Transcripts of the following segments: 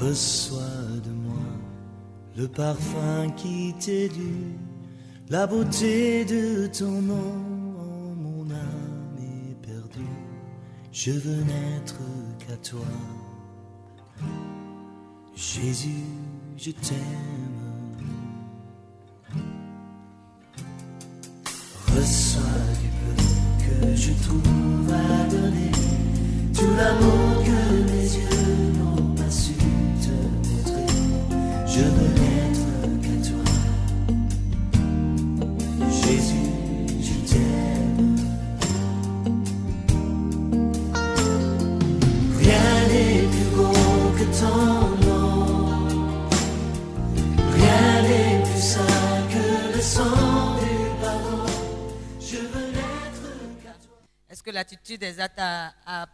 Reçois de moi le parfum qui t'est dû, la beauté de ton nom, oh, mon âme est perdue. Je veux n'être qu'à toi, Jésus, je t'aime. Reçois du peu que je trouve à donner, tout l'amour que mes yeux n'ont pas su te montrer. Je veux n'être qu'à toi, Jésus, je t'aime. Rien n'est plus beau que ton nom, rien n'est plus saint que le sang du pardon. Je veux n'être qu'à toi. Est-ce que l'attitude exacte à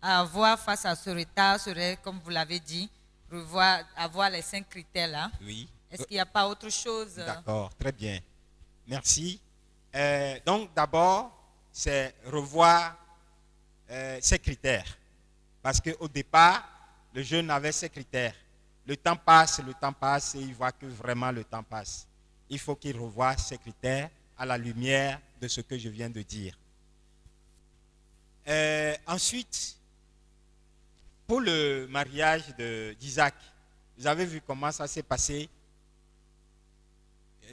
avoir face à ce retard serait, comme vous l'avez dit, avoir les 5 critères là? Oui. Est-ce qu'il n'y a pas autre chose? D'accord, très bien. Merci. Donc d'abord, c'est revoir ces critères. Parce qu'au départ, le jeune avait ces critères. Le temps passe et il voit que vraiment le temps passe. Il faut qu'il revoie ces critères à la lumière de ce que je viens de dire. Ensuite, pour le mariage d'Isaac, vous avez vu comment ça s'est passé.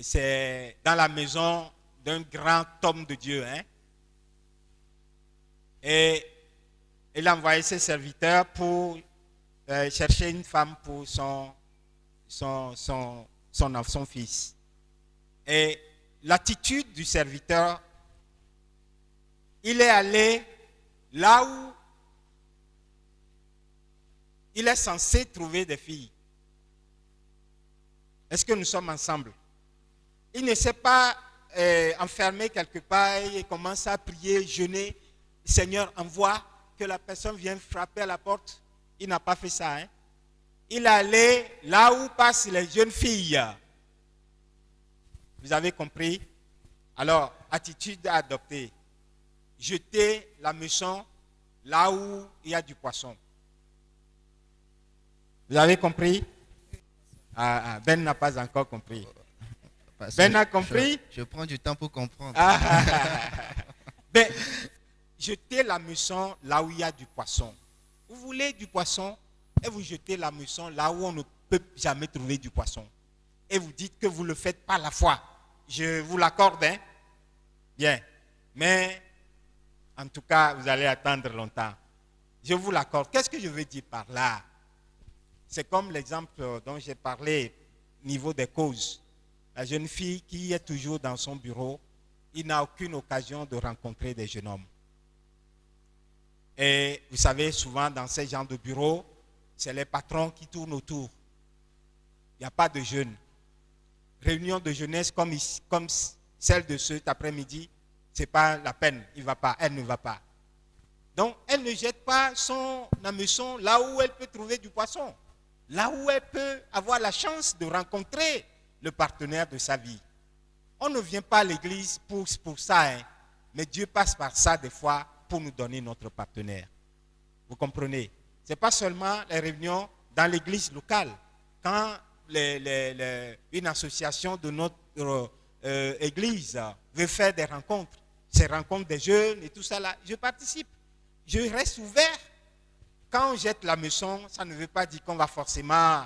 C'est dans la maison d'un grand homme de Dieu. Hein? Et il a envoyé ses serviteurs pour chercher une femme pour son fils. Et l'attitude du serviteur, il est allé là où il est censé trouver des filles. Est-ce que nous sommes ensemble? Il ne s'est pas enfermé quelque part et commence à prier, jeûner. Seigneur, envoie que la personne vienne frapper à la porte. Il n'a pas fait ça. Hein? Il est allé là où passent les jeunes filles. Vous avez compris? Alors, attitude à adopter. Jeter la moisson là où il y a du poisson. Vous avez compris? Ben n'a pas encore compris. Ben a compris? Je prends du temps pour comprendre. Ben, jetez la moisson là où il y a du poisson. Vous voulez du poisson et vous jetez la moisson là où on ne peut jamais trouver du poisson. Et vous dites que vous le faites par la foi. Je vous l'accorde, hein? Bien. Mais, en tout cas, vous allez attendre longtemps. Je vous l'accorde. Qu'est-ce que je veux dire par là? C'est comme l'exemple dont j'ai parlé au niveau des causes. La jeune fille qui est toujours dans son bureau, il n'a aucune occasion de rencontrer des jeunes hommes. Et vous savez, souvent dans ces genres de bureaux, c'est les patrons qui tournent autour. Il n'y a pas de jeunes. Réunion de jeunesse comme celle de cet après-midi, ce n'est pas la peine, il ne va pas, elle ne va pas. Donc, elle ne jette pas son hameçon là où elle peut trouver du poisson, là où elle peut avoir la chance de rencontrer le partenaire de sa vie. On ne vient pas à l'église pour ça, hein, mais Dieu passe par ça des fois pour nous donner notre partenaire. Vous comprenez? Ce n'est pas seulement les réunions dans l'église locale. Quand une association de notre église veut faire des rencontres, ces rencontres des jeunes et tout ça là, je participe. Je reste ouvert. Quand on jette la moisson, ça ne veut pas dire qu'on va forcément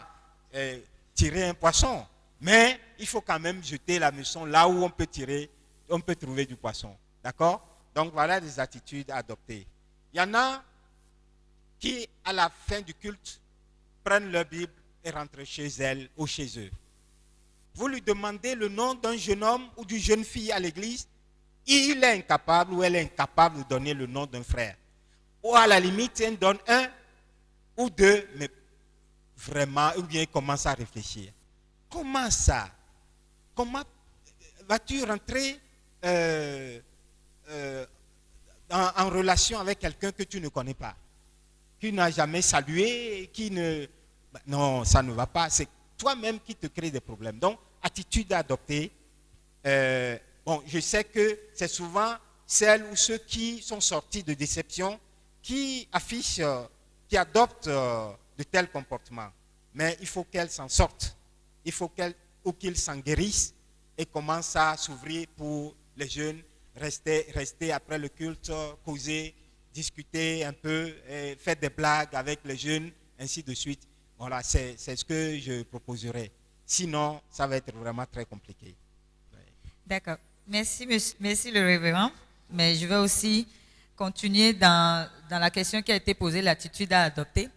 tirer un poisson. Mais il faut quand même jeter la moisson là où on peut trouver du poisson. D'accord? Donc voilà des attitudes à adopter. Il y en a qui, à la fin du culte, prennent leur Bible et rentrent chez elles ou chez eux. Vous lui demandez le nom d'un jeune homme ou d'une jeune fille à l'église, il est incapable ou elle est incapable de donner le nom d'un frère. Ou à la limite, il donne un ou deux, mais vraiment, ou bien il commence à réfléchir. Comment ça? Comment vas-tu rentrer en relation avec quelqu'un que tu ne connais pas, qui n'a jamais salué, qui ne... Non, ça ne va pas. C'est toi-même qui te crée des problèmes. Donc, attitude à adopter. Bon, je sais que c'est souvent celles ou ceux qui sont sortis de déception qui affichent, qui adoptent de tels comportements. Mais il faut qu'elle s'en sorte. Il faut qu'il s'en guérisse et commence à s'ouvrir pour les jeunes, rester après le culte, causer, discuter un peu, faire des blagues avec les jeunes, ainsi de suite. Voilà, c'est ce que je proposerais. Sinon, ça va être vraiment très compliqué. D'accord. Merci, merci le révérend. Mais je vais aussi continuer dans la question qui a été posée, l'attitude à adopter.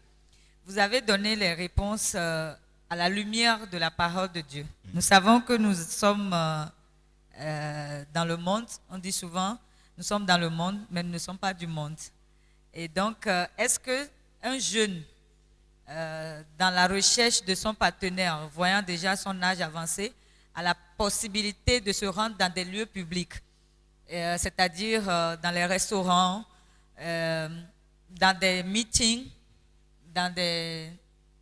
Vous avez donné les réponses à la lumière de la parole de Dieu. Nous savons que nous sommes dans le monde. On dit souvent, nous sommes dans le monde, mais nous ne sommes pas du monde. Et donc, est-ce qu'un jeune, dans la recherche de son partenaire, voyant déjà son âge avancé, a la possibilité de se rendre dans des lieux publics, c'est-à-dire dans les restaurants, dans des meetings,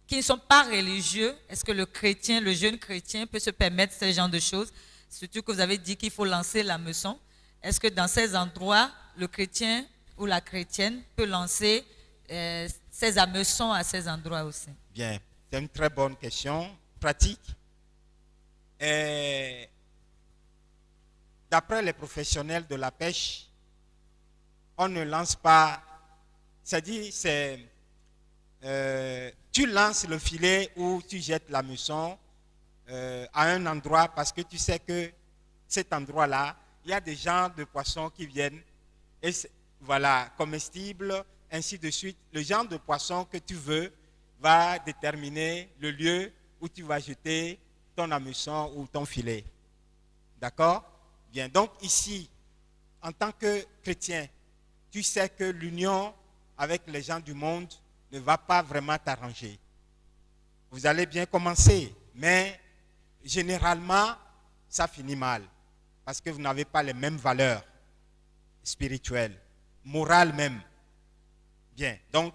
qui ne sont pas religieux? Est-ce que le jeune chrétien peut se permettre ce genre de choses? Surtout que vous avez dit qu'il faut lancer la leçon. Est-ce que dans ces endroits, le chrétien ou la chrétienne peut lancer ses hameçons à ces endroits aussi? Bien, c'est une très bonne question, pratique. D'après les professionnels de la pêche, on ne lance pas, c'est-à-dire tu lances le filet ou tu jettes l'hameçon à un endroit parce que tu sais que cet endroit-là, il y a des genres de poissons qui viennent, et voilà, comestibles, ainsi de suite. Le genre de poisson que tu veux va déterminer le lieu où tu vas jeter ton hameçon ou ton filet. D'accord? Bien, donc ici, en tant que chrétien, tu sais que l'union avec les gens du monde ne va pas vraiment t'arranger. Vous allez bien commencer, mais généralement, ça finit mal. Parce que vous n'avez pas les mêmes valeurs spirituelles, morales même. Bien, donc,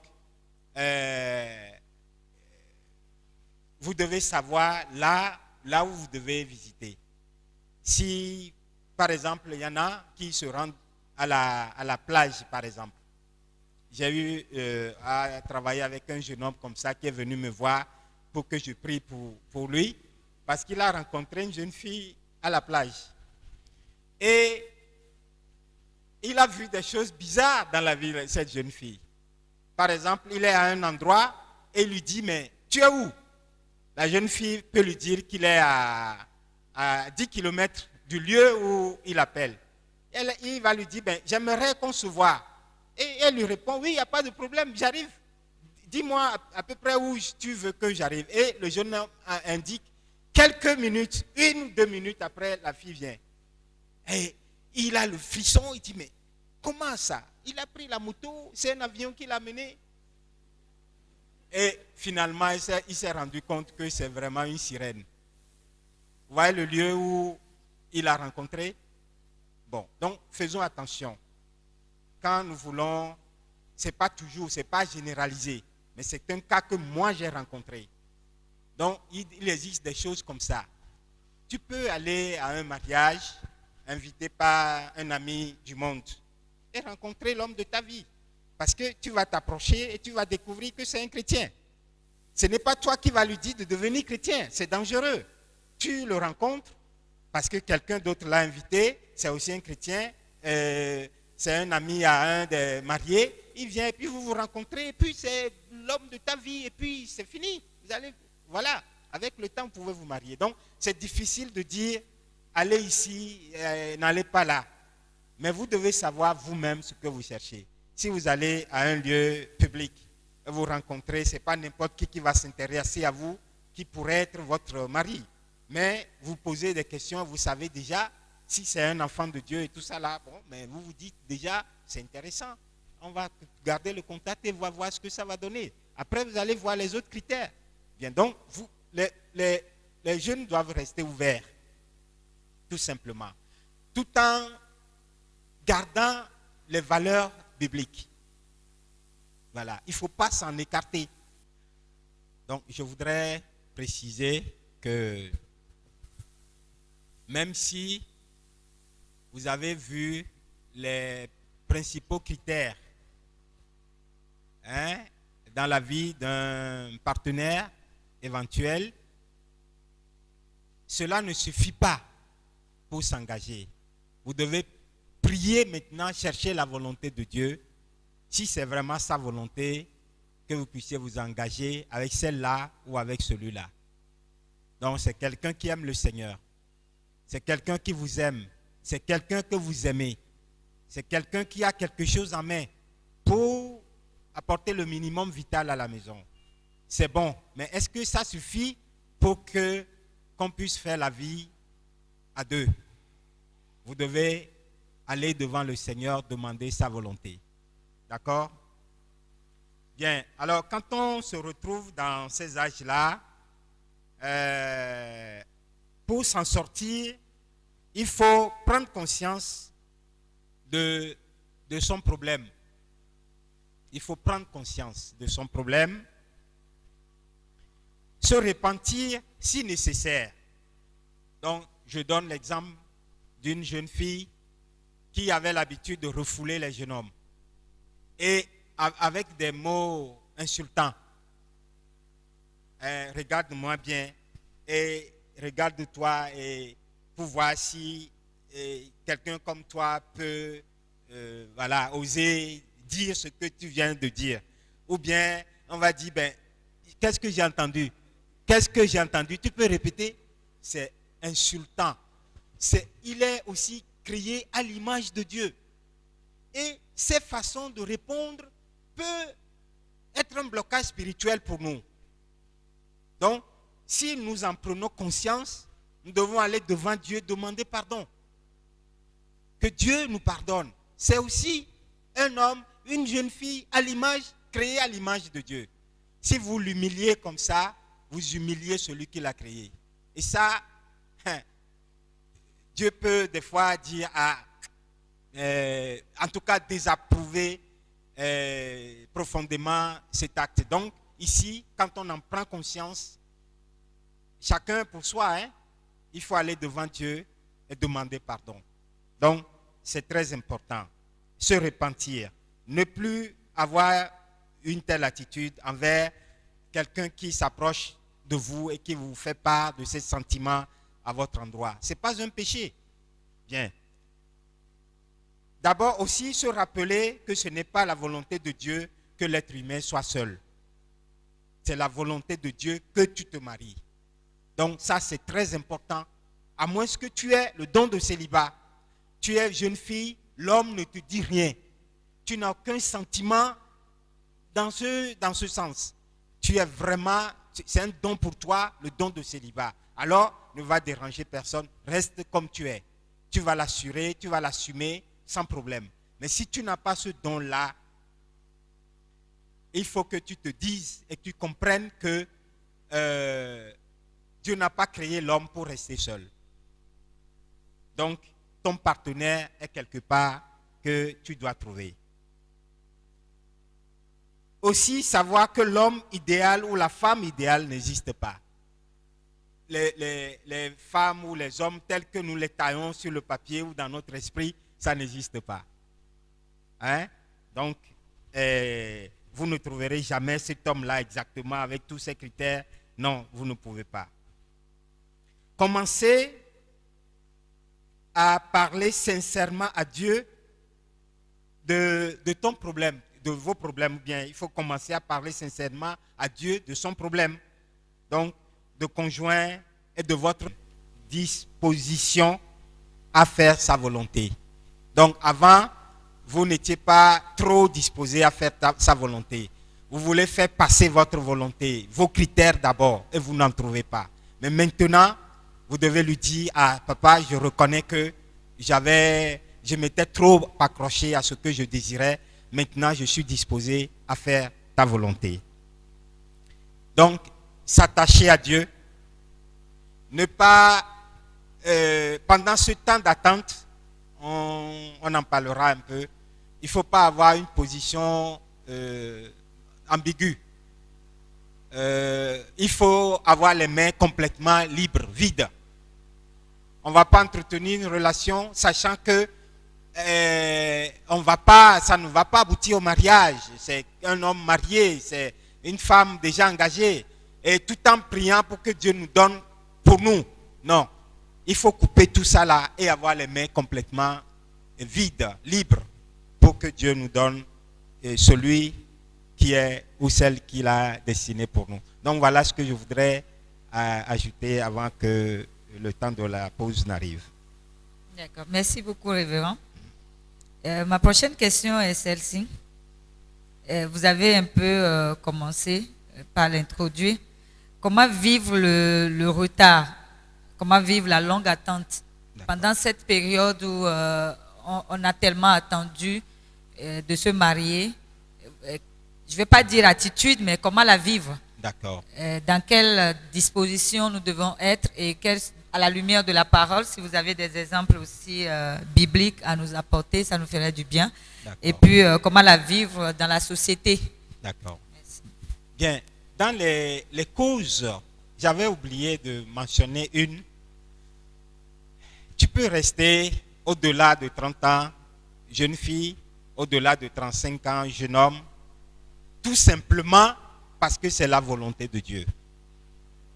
vous devez savoir là où vous devez visiter. Si, par exemple, il y en a qui se rendent à la plage, par exemple. J'ai eu à travailler avec un jeune homme comme ça qui est venu me voir pour que je prie pour lui, parce qu'il a rencontré une jeune fille à la plage. Et il a vu des choses bizarres dans la vie de cette jeune fille. Par exemple, il est à un endroit et il lui dit, mais tu es où? La jeune fille peut lui dire qu'il est à 10 km du lieu où il appelle. Il va lui dire, ben, j'aimerais qu'on se voit. Et elle lui répond, oui, il n'y a pas de problème, j'arrive. Dis-moi à peu près où tu veux que j'arrive. Et le jeune homme indique quelques minutes, 1 ou 2 minutes après, la fille vient. Et il a le frisson, il dit, mais comment ça? Il a pris la moto, c'est un avion qui l'a mené. Et finalement, il s'est rendu compte que c'est vraiment une sirène. Vous voyez le lieu où il a rencontré? Bon, donc faisons attention. Quand nous voulons, ce n'est pas toujours, ce n'est pas généralisé, mais c'est un cas que moi j'ai rencontré. Donc, il existe des choses comme ça. Tu peux aller à un mariage, invité par un ami du monde, et rencontrer l'homme de ta vie. Parce que tu vas t'approcher et tu vas découvrir que c'est un chrétien. Ce n'est pas toi qui vas lui dire de devenir chrétien, c'est dangereux. Tu le rencontres parce que quelqu'un d'autre l'a invité, c'est aussi un chrétien, c'est un ami à un des mariés, il vient et puis vous vous rencontrez, et puis c'est l'homme de ta vie, et puis c'est fini. Vous allez, voilà, avec le temps, vous pouvez vous marier. Donc, c'est difficile de dire, allez ici, n'allez pas là. Mais vous devez savoir vous-même ce que vous cherchez. Si vous allez à un lieu public, vous rencontrez, ce n'est pas n'importe qui va s'intéresser à vous, qui pourrait être votre mari. Mais vous posez des questions, vous savez déjà, si c'est un enfant de Dieu et tout ça là, bon, mais vous vous dites déjà, c'est intéressant. On va garder le contact et on va voir ce que ça va donner. Après, vous allez voir les autres critères. Bien, donc, les jeunes doivent rester ouverts, tout simplement, tout en gardant les valeurs bibliques. Voilà, il ne faut pas s'en écarter. Donc, je voudrais préciser que même si vous avez vu les principaux critères dans la vie d'un partenaire éventuel, cela ne suffit pas pour s'engager. Vous devez prier maintenant, chercher la volonté de Dieu. Si c'est vraiment sa volonté, que vous puissiez vous engager avec celle-là ou avec celui-là. Donc c'est quelqu'un qui aime le Seigneur. C'est quelqu'un qui vous aime. C'est quelqu'un que vous aimez. C'est quelqu'un qui a quelque chose en main pour apporter le minimum vital à la maison. C'est bon, mais est-ce que ça suffit pour qu'on puisse faire la vie à deux? Vous devez aller devant le Seigneur, demander sa volonté. D'accord? Bien, alors quand on se retrouve dans ces âges-là, pour s'en sortir, il faut prendre conscience de son problème. Il faut prendre conscience de son problème, se repentir si nécessaire. Donc, je donne l'exemple d'une jeune fille qui avait l'habitude de refouler les jeunes hommes. Et avec des mots insultants. Regarde-moi bien et regarde-toi et pour voir si quelqu'un comme toi peut oser dire ce que tu viens de dire. Ou bien on va dire, qu'est-ce que j'ai entendu? Qu'est-ce que j'ai entendu? Tu peux répéter? C'est insultant. Il est aussi créé à l'image de Dieu. Et ces façons de répondre peut être un blocage spirituel pour nous. Donc, si nous en prenons conscience, nous devons aller devant Dieu, demander pardon. Que Dieu nous pardonne. C'est aussi un homme, une jeune fille à l'image, créée à l'image de Dieu. Si vous l'humiliez comme ça, vous humiliez celui qui l'a créé. Et ça, Dieu peut des fois dire en tout cas désapprouver profondément cet acte. Donc, ici, quand on en prend conscience, chacun pour soi, il faut aller devant Dieu et demander pardon. Donc, c'est très important. Se repentir. Ne plus avoir une telle attitude envers quelqu'un qui s'approche de vous et qui vous fait part de ses sentiments à votre endroit. Ce n'est pas un péché. Bien. D'abord aussi se rappeler que ce n'est pas la volonté de Dieu que l'être humain soit seul. C'est la volonté de Dieu que tu te maries. Donc ça c'est très important. À moins que tu aies le don de célibat, tu es jeune fille, l'homme ne te dit rien. Tu n'as aucun sentiment dans ce sens. Tu es vraiment, c'est un don pour toi, le don de célibat. Alors ne va déranger personne, reste comme tu es. Tu vas l'assurer, tu vas l'assumer sans problème. Mais si tu n'as pas ce don-là, il faut que tu te dises et que tu comprennes que Dieu n'a pas créé l'homme pour rester seul. Donc, ton partenaire est quelque part que tu dois trouver. Aussi, savoir que l'homme idéal ou la femme idéale n'existe pas. Les femmes ou les hommes tels que nous les taillons sur le papier ou dans notre esprit, ça n'existe pas. Donc, vous ne trouverez jamais cet homme-là exactement avec tous ces critères. Non, vous ne pouvez pas. Commencez à parler sincèrement à Dieu de ton problème, de vos problèmes. Bien, il faut commencer à parler sincèrement à Dieu de son problème. Donc, de conjoint et de votre disposition à faire sa volonté. Donc, avant, vous n'étiez pas trop disposé à faire sa volonté. Vous voulez faire passer votre volonté, vos critères d'abord, et vous n'en trouvez pas. Mais maintenant, vous devez lui dire, papa, je reconnais que je m'étais trop accroché à ce que je désirais. Maintenant, je suis disposé à faire ta volonté. Donc, s'attacher à Dieu, ne pas, pendant ce temps d'attente, on en parlera un peu, il ne faut pas avoir une position ambiguë. Il faut avoir les mains complètement libres, vides. On ne va pas entretenir une relation sachant que ça ne va pas aboutir au mariage. C'est un homme marié, une femme déjà engagée, et tout en priant pour que Dieu nous donne pour nous. Non. Il faut couper tout ça là et avoir les mains complètement vides, libres, pour que Dieu nous donne celui qui est ou celle qu'il a destiné pour nous. Donc voilà ce que je voudrais ajouter avant que le temps de la pause n'arrive. D'accord. Merci beaucoup, révérend. Ma prochaine question est celle-ci. Vous avez un peu commencé par l'introduire. Comment vivre le retard? Comment vivre la longue attente pendant cette période où on a tellement attendu de se marier? Je ne vais pas dire attitude, mais comment la vivre? D'accord. Dans quelle disposition nous devons être et à la lumière de la parole, si vous avez des exemples aussi bibliques à nous apporter, ça nous ferait du bien. Et puis, comment la vivre dans la société? D'accord. Bien, dans les causes, j'avais oublié de mentionner une. Tu peux rester au-delà de 30 ans, jeune fille, au-delà de 35 ans, jeune homme, tout simplement parce que c'est la volonté de Dieu.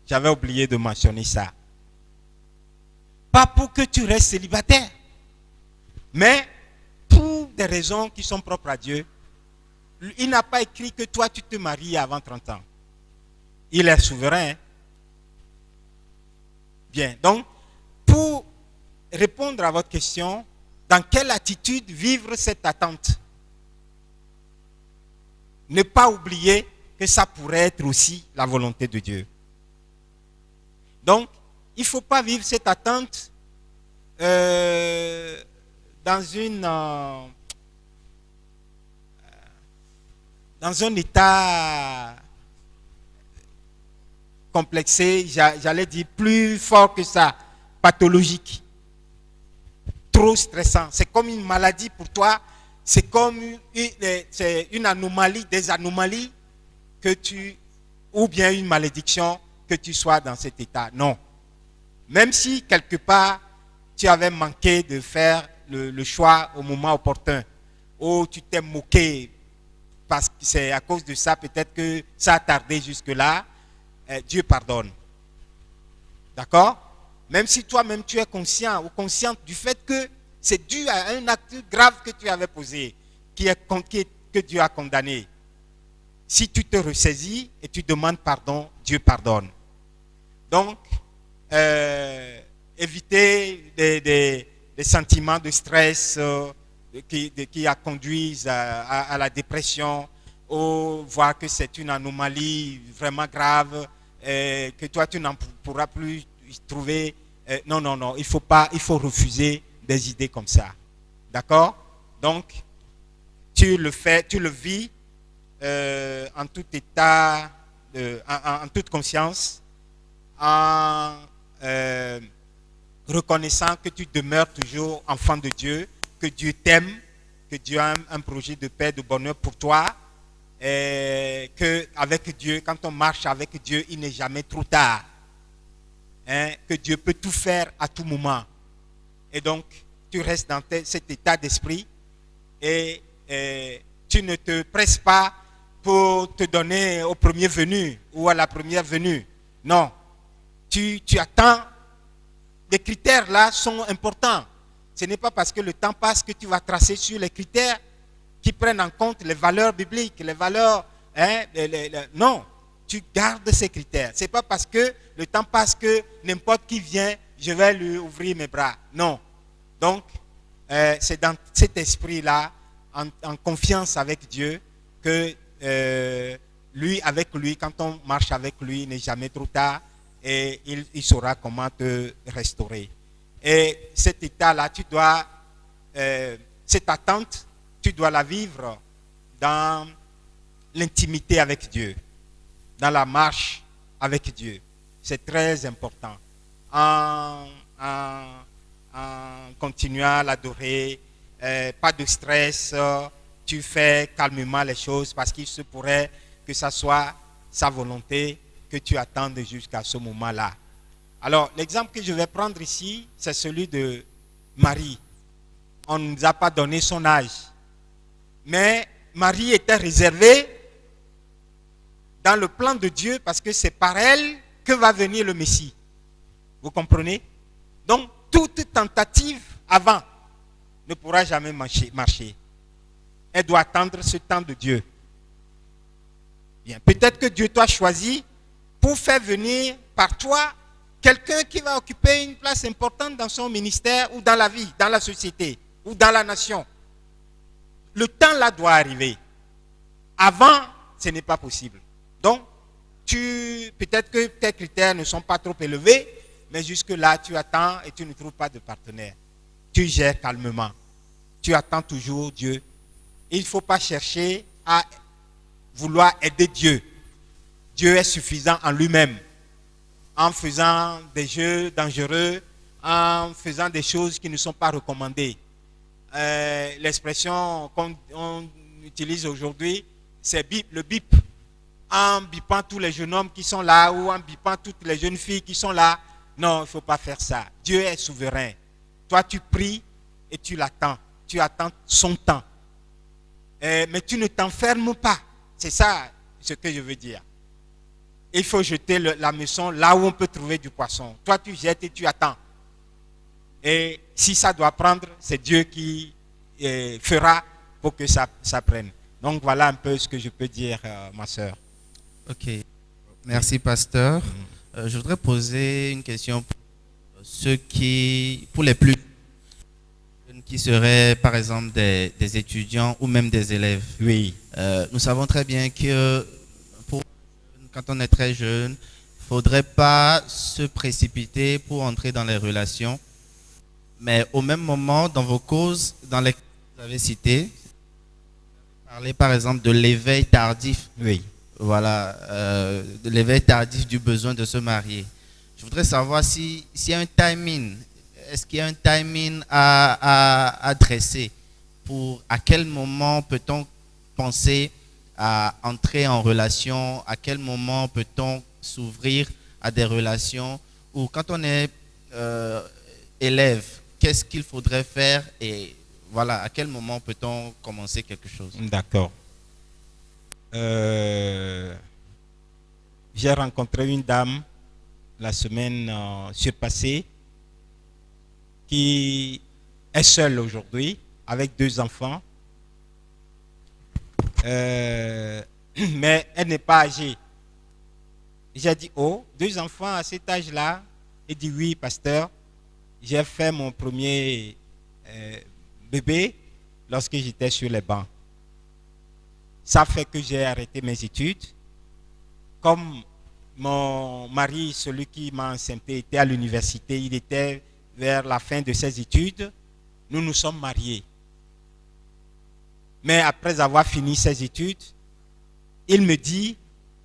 J'avais oublié de mentionner ça. Pas pour que tu restes célibataire, mais pour des raisons qui sont propres à Dieu. Il n'a pas écrit que toi tu te maries avant 30 ans. Il est souverain. Bien, donc, pour répondre à votre question, dans quelle attitude vivre cette attente? Ne pas oublier que ça pourrait être aussi la volonté de Dieu. Donc, il ne faut pas vivre cette attente dans un état complexé, j'allais dire plus fort que ça, pathologique, trop stressant. C'est comme une maladie pour toi, c'est comme une anomalie, des anomalies ou bien une malédiction que tu sois dans cet état. Non. Même si quelque part tu avais manqué de faire le choix au moment opportun, ou tu t'es moqué parce que c'est à cause de ça peut-être que ça a tardé jusque-là, Dieu pardonne. D'accord? Même si toi-même tu es conscient ou consciente du fait que c'est dû à un acte grave que tu avais posé, que Dieu a condamné. Si tu te ressaisis et tu demandes pardon, Dieu pardonne. Donc, éviter des sentiments de stress qui conduisent à la dépression, ou voir que c'est une anomalie vraiment grave, que toi tu n'en pourras plus trouver. Non, il faut refuser des idées comme ça. D'accord? Donc, tu le vis en tout état, en toute conscience, en reconnaissant que tu demeures toujours enfant de Dieu, que Dieu t'aime, que Dieu a un projet de paix, de bonheur pour toi, et qu'avec Dieu, quand on marche avec Dieu, il n'est jamais trop tard. Que Dieu peut tout faire à tout moment. Et donc, tu restes dans cet état d'esprit et tu ne te presses pas pour te donner au premier venu ou à la première venue. Non. Tu attends. Les critères là sont importants. Ce n'est pas parce que le temps passe que tu vas tracer sur les critères qui prennent en compte les valeurs bibliques, les valeurs... non, tu gardes ces critères. Ce n'est pas parce que le temps passe que n'importe qui vient, je vais lui ouvrir mes bras. Non. Donc, c'est dans cet esprit-là, en confiance avec Dieu, que avec lui, quand on marche avec lui, il n'est jamais trop tard et il saura comment te restaurer. Et cet état-là, cette attente, tu dois la vivre dans l'intimité avec Dieu, dans la marche avec Dieu. C'est très important. En continuant à l'adorer, pas de stress, tu fais calmement les choses parce qu'il se pourrait que ça soit sa volonté que tu attendes jusqu'à ce moment-là. Alors, l'exemple que je vais prendre ici, c'est celui de Marie. On ne nous a pas donné son âge. Mais Marie était réservée dans le plan de Dieu parce que c'est par elle que va venir le Messie. Vous comprenez? Donc, toute tentative avant ne pourra jamais marcher. Elle doit attendre ce temps de Dieu. Bien, peut-être que Dieu t'a choisi pour faire venir par toi quelqu'un qui va occuper une place importante dans son ministère ou dans la vie, dans la société ou dans la nation. Le temps là doit arriver. Avant, ce n'est pas possible. Donc, peut-être que tes critères ne sont pas trop élevés, mais jusque-là, tu attends et tu ne trouves pas de partenaire. Tu gères calmement. Tu attends toujours Dieu. Il ne faut pas chercher à vouloir aider Dieu. Dieu est suffisant en lui-même. En faisant des jeux dangereux, en faisant des choses qui ne sont pas recommandées. L'expression qu'on utilise aujourd'hui, c'est le bip. En bipant tous les jeunes hommes qui sont là ou en bipant toutes les jeunes filles qui sont là. Non, il ne faut pas faire ça. Dieu est souverain. Toi, tu pries et tu l'attends. Tu attends son temps. Mais tu ne t'enfermes pas. C'est ça ce que je veux dire. Il faut jeter la maison là où on peut trouver du poisson. Toi, tu jettes et tu attends. Et si ça doit prendre, c'est Dieu qui fera pour que ça prenne. Donc, voilà un peu ce que je peux dire, ma soeur. Ok. Merci, pasteur. Je voudrais poser une question pour pour les plus jeunes qui seraient, par exemple, des étudiants ou même des élèves. Oui. Nous savons très bien que quand on est très jeune, il ne faudrait pas se précipiter pour entrer dans les relations. Mais au même moment, dans vos causes, dans lesquelles vous avez cité, vous parlez par exemple de l'éveil tardif. Oui. Voilà, de l'éveil tardif du besoin de se marier. Je voudrais savoir s'il y a un timing. Est-ce qu'il y a un timing à dresser pour à quel moment peut-on penser à entrer en relation, à quel moment peut-on s'ouvrir à des relations, ou quand on est élève, qu'est-ce qu'il faudrait faire et voilà, à quel moment peut-on commencer quelque chose? D'accord. J'ai rencontré une dame la semaine surpassée qui est seule aujourd'hui avec 2 enfants. Mais elle n'est pas âgée. J'ai dit, oh, 2 enfants à cet âge-là? Elle dit, oui, pasteur. J'ai fait mon premier bébé lorsque j'étais sur les bancs. Ça fait que j'ai arrêté mes études. Comme mon mari, celui qui m'a enceinté, était à l'université, il était vers la fin de ses études, nous nous sommes mariés. Mais après avoir fini ses études, il me dit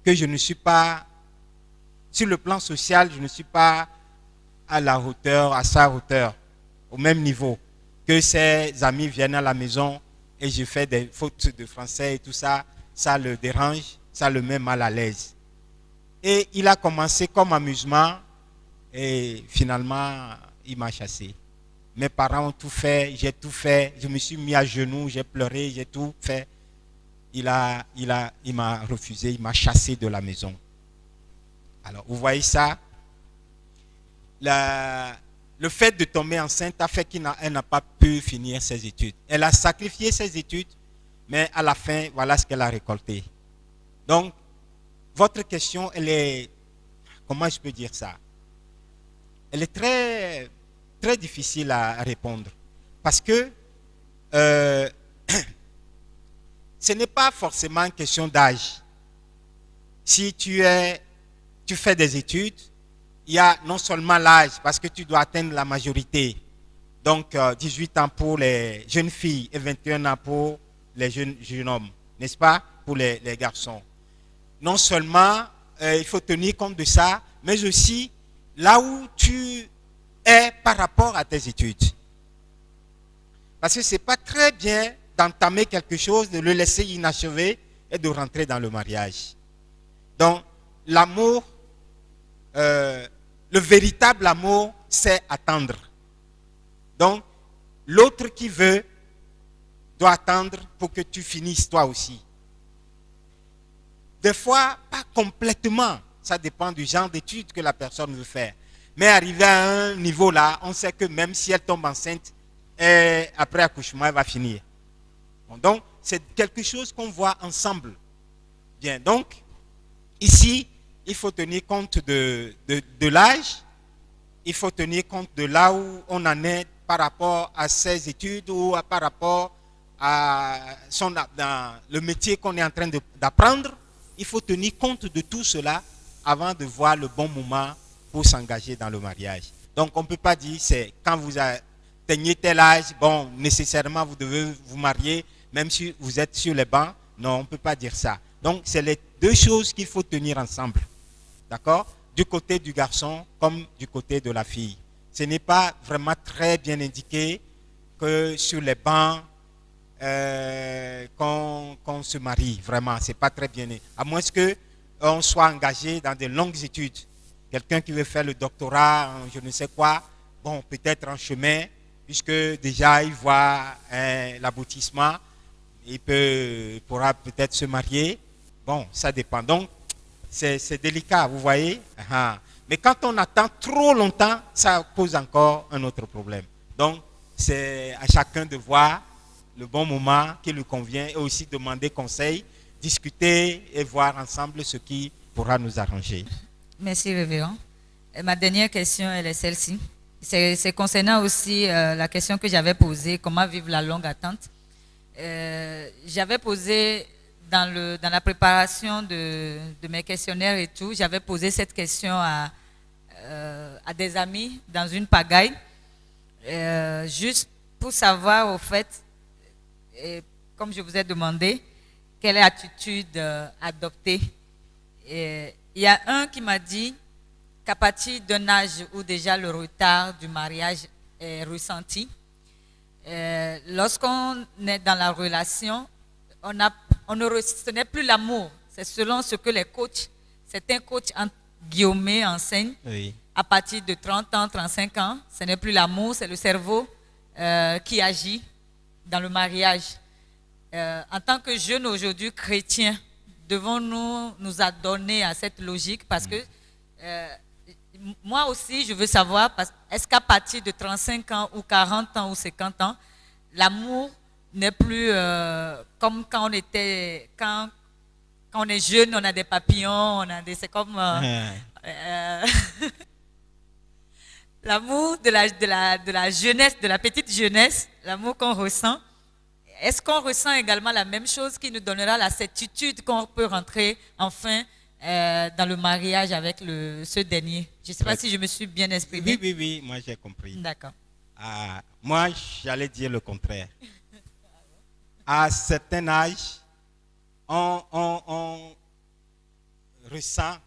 que je ne suis pas, sur le plan social, je ne suis pas à la hauteur, à sa hauteur, au même niveau. Que ses amis viennent à la maison et je fais des fautes de français et tout ça, ça le dérange, ça le met mal à l'aise. Et il a commencé comme amusement et finalement, il m'a chassé. Mes parents ont tout fait, j'ai tout fait, je me suis mis à genoux, j'ai pleuré, j'ai tout fait. Il m'a refusé, il m'a chassé de la maison. Alors, vous voyez ça? Le fait de tomber enceinte a fait qu'elle n'a pas pu finir ses études. Elle a sacrifié ses études, mais à la fin, voilà ce qu'elle a récolté. Donc, votre question, elle est, comment je peux dire ça? Elle est très, très difficile à répondre. Parce que ce n'est pas forcément une question d'âge. Si tu fais des études, il y a non seulement l'âge, parce que tu dois atteindre la majorité. Donc, 18 ans pour les jeunes filles et 21 ans pour les jeunes hommes, n'est-ce pas? Pour les garçons. Non seulement, il faut tenir compte de ça, mais aussi là où tu es par rapport à tes études. Parce que ce n'est pas très bien d'entamer quelque chose, de le laisser inachevé et de rentrer dans le mariage. Donc, l'amour, le véritable amour, c'est attendre. Donc, l'autre qui veut doit attendre pour que tu finisses toi aussi. Des fois, pas complètement. Ça dépend du genre d'études que la personne veut faire. Mais arrivé à un niveau là, on sait que même si elle tombe enceinte, après accouchement, elle va finir. Bon, donc, c'est quelque chose qu'on voit ensemble. Bien, donc, ici, il faut tenir compte de l'âge. Il faut tenir compte de là où on en est par rapport à ses études ou par rapport à dans le métier qu'on est en train d'apprendre. Il faut tenir compte de tout cela avant de voir le bon moment pour s'engager dans le mariage. Donc, on ne peut pas dire c'est quand vous atteignez tel âge, bon, nécessairement vous devez vous marier, même si vous êtes sur les bancs. Non, on ne peut pas dire ça. Donc, c'est les deux choses qu'il faut tenir ensemble. D'accord? Du côté du garçon comme du côté de la fille. Ce n'est pas vraiment très bien indiqué que sur les bancs, qu'on se marie. Vraiment, ce n'est pas très bien. À moins qu'on soit engagé dans de longues études. Quelqu'un qui veut faire le doctorat, je ne sais quoi, bon, peut-être en chemin, puisque déjà il voit l'aboutissement, il pourra peut-être se marier. Bon, ça dépend. Donc, c'est délicat, vous voyez. Mais quand on attend trop longtemps, ça pose encore un autre problème. Donc, c'est à chacun de voir le bon moment qui lui convient et aussi demander conseil, discuter et voir ensemble ce qui pourra nous arranger. Merci, révérend. Et ma dernière question, elle est celle-ci. C'est concernant aussi la question que j'avais posée, comment vivre la longue attente. J'avais posé dans la préparation de mes questionnaires et tout, j'avais posé cette question à des amis dans une pagaille, juste pour savoir au fait, comme je vous ai demandé, quelle attitude adopter. Il y a un qui m'a dit qu'à partir d'un âge où déjà le retard du mariage est ressenti, lorsqu'on est dans la relation, ce n'est plus l'amour. C'est selon ce que les coachs, certains coachs en guillemets enseignent. Oui. À partir de 30 ans, 35 ans, ce n'est plus l'amour, c'est le cerveau qui agit dans le mariage. En tant que jeunes aujourd'hui chrétiens, devons-nous nous adonner à cette logique parce que moi aussi, je veux savoir, est-ce qu'à partir de 35 ans ou 40 ans ou 50 ans, l'amour n'est plus comme quand on est jeune, on a des papillons, c'est comme l'amour de la jeunesse, de la petite jeunesse, l'amour qu'on ressent. Est-ce qu'on ressent également la même chose qui nous donnera la certitude qu'on peut rentrer enfin dans le mariage avec ce dernier? Je ne sais pas si je me suis bien exprimé. Oui, moi j'ai compris. D'accord. Moi, j'allais dire le contraire. À un certain âge, on ressent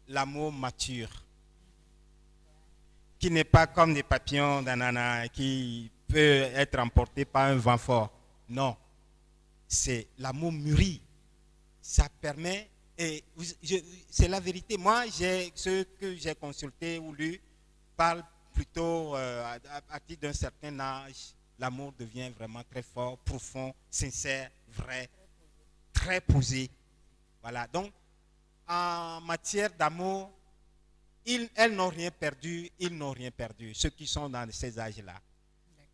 l'amour mature, qui n'est pas comme des papillons qui peut être emporté par un vent fort. Non, c'est l'amour mûri. Ça permet, et c'est la vérité. Moi, ceux que j'ai consultés ou lus parlent plutôt à partir d'un certain âge. L'amour devient vraiment très fort, profond, sincère, vrai, très posé. Voilà. Donc, en matière d'amour, elles n'ont rien perdu, ils n'ont rien perdu, ceux qui sont dans ces âges-là.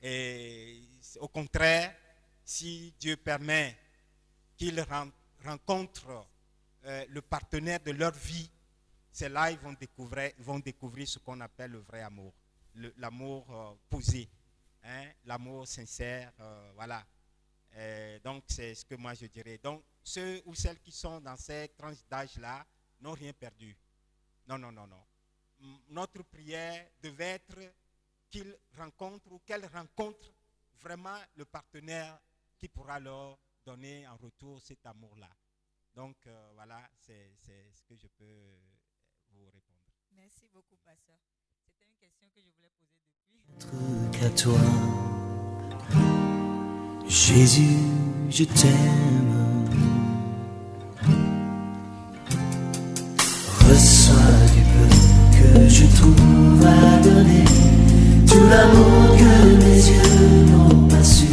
Et au contraire, si Dieu permet qu'ils rencontrent le partenaire de leur vie, c'est là qu'ils vont découvrir ce qu'on appelle le vrai amour, l'amour posé. L'amour sincère, voilà. Donc, c'est ce que moi je dirais. Donc, ceux ou celles qui sont dans ces tranches d'âge-là n'ont rien perdu. Non. Notre prière devait être qu'ils rencontrent ou qu'elles rencontrent vraiment le partenaire qui pourra leur donner en retour cet amour-là. Donc, voilà, c'est ce que je peux vous répondre. Merci beaucoup, pasteur. C'était une question que je voulais poser depuis. Qu'à toi, Jésus, je t'aime. Reçois du peu que je trouve à donner, tout l'amour que mes yeux n'ont pas su